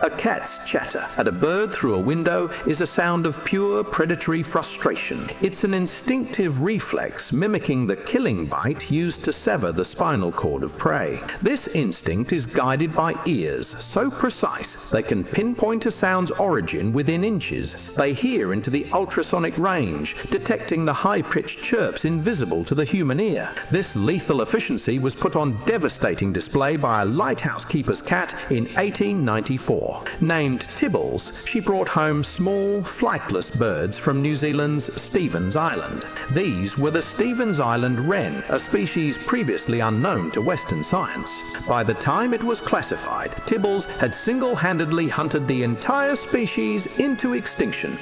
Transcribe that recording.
A cat's chatter at a bird through a window is a sound of pure predatory frustration. It's an instinctive reflex mimicking the killing bite used to sever the spinal cord of prey. This instinct is guided by ears so precise they can pinpoint a sound's origin within inches. They hear into the ultrasonic range, detecting the high-pitched chirps invisible to the human ear. This lethal efficiency was put on devastating display by a lighthouse keeper's cat in 1894. Named Tibbles, she brought home small, flightless birds from New Zealand's Stephens Island. These were the Stephens Island Wren, a species previously unknown to Western science. By the time it was classified, Tibbles had single-handedly hunted the entire species into extinction.